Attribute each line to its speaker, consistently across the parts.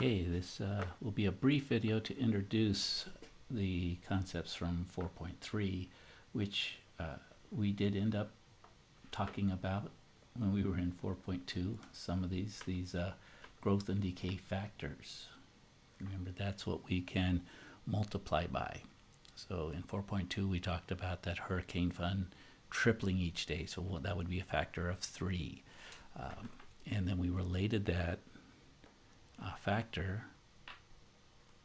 Speaker 1: Okay, this will be a brief video to introduce the concepts from 4.3, which we did end up talking about when we were in 4.2. Some of these growth and decay factors. Remember, that's what we can multiply by. So in 4.2, we talked about that hurricane fund tripling each day. So that would be a factor of 3. And then we related that factor,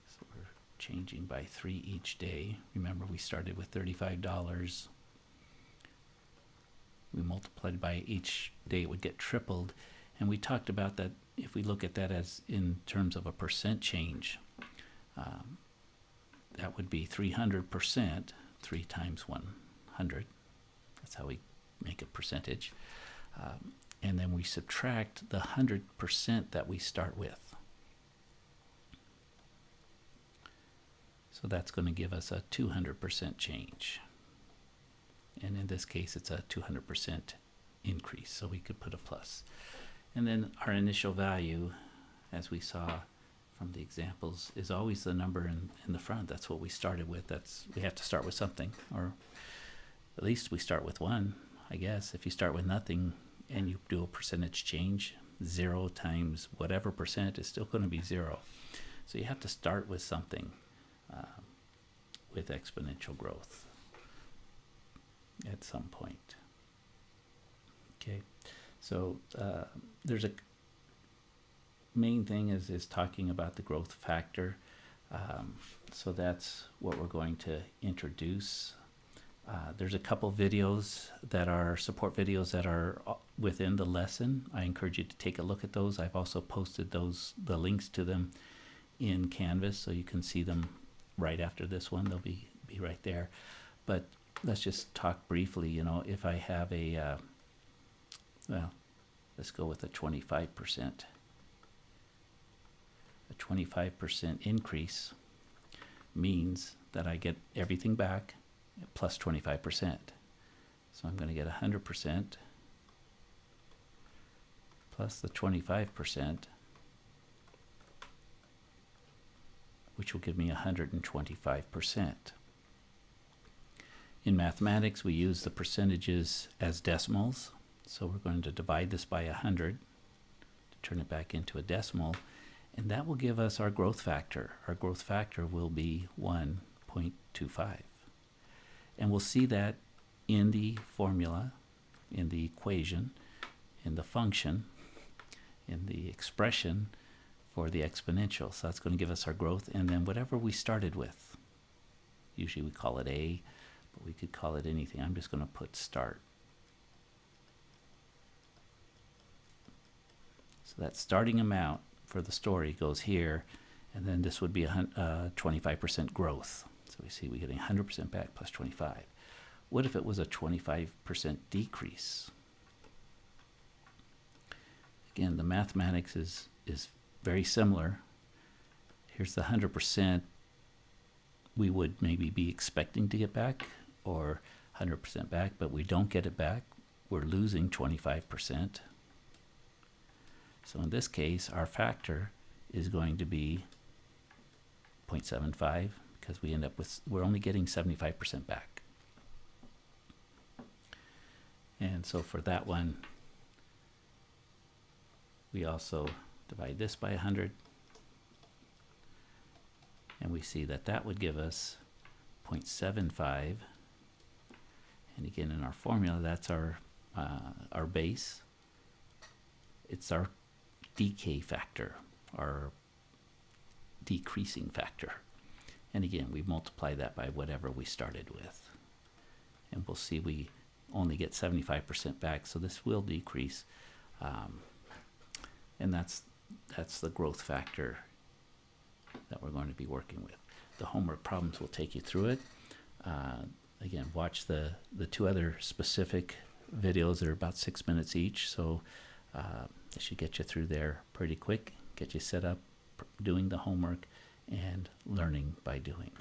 Speaker 1: so we're changing by 3 each day. Remember, we started with $35. We multiplied by each day, it would get tripled. And we talked about that if we look at that as in terms of a percent change, that would be 300%, 3 times 100. That's how we make a percentage. And then we subtract the 100% that we start with. So that's going to give us a 200% change. And in this case, it's a 200% increase, so we could put a plus. And then our initial value, as we saw from the examples, is always the number in the front. That's what we started with. We have to start with something, or at least we start with 1, I guess. If you start with nothing and you do a percentage change, 0 times whatever percent is still going to be 0. So you have to start with something with exponential growth at some point. Okay, so there's a main thing is talking about the growth factor. So that's what we're going to introduce. There's a couple videos that are support videos that are within the lesson. I encourage you to take a look at those. I've also posted the links to them in Canvas, so you can see them right after this one. They'll be right there. But let's just talk briefly. You know, if I have well, let's go with a 25%. A 25% increase means that I get everything back plus 25%. So I'm going to get 100% plus the 25%, which will give me 125%. In mathematics, we use the percentages as decimals. So we're going to divide this by 100 to turn it back into a decimal, and that will give us our growth factor. Our growth factor will be 1.25. And we'll see that in the formula, in the equation, in the function, in the expression for the exponential. So that's going to give us our growth, and then whatever we started with. Usually we call it A, but we could call it anything. I'm just going to put start. So that starting amount for the story goes here, and then this would be a 25% growth. So we see we're getting 100% back plus 25. What if it was a 25% decrease? Again, the mathematics is very similar. Here's the 100% we would maybe be expecting to get back, or 100% back, but we don't get it back. We're losing 25%. So in this case, our factor is going to be 0.75, because we end up with, we're only getting 75% back. And so for that one, we also divide this by 100, and we see that that would give us 0.75. And again, in our formula, that's our base. It's our decay factor, our decreasing factor. And again, we multiply that by whatever we started with. And we'll see we only get 75% back, so this will decrease. And that's the growth factor that we're going to be working with. The homework problems will take you through it. Again, watch the 2 other specific videos that are about 6 minutes each, so it should get you through there pretty quick, get you set up doing the homework and learning by doing.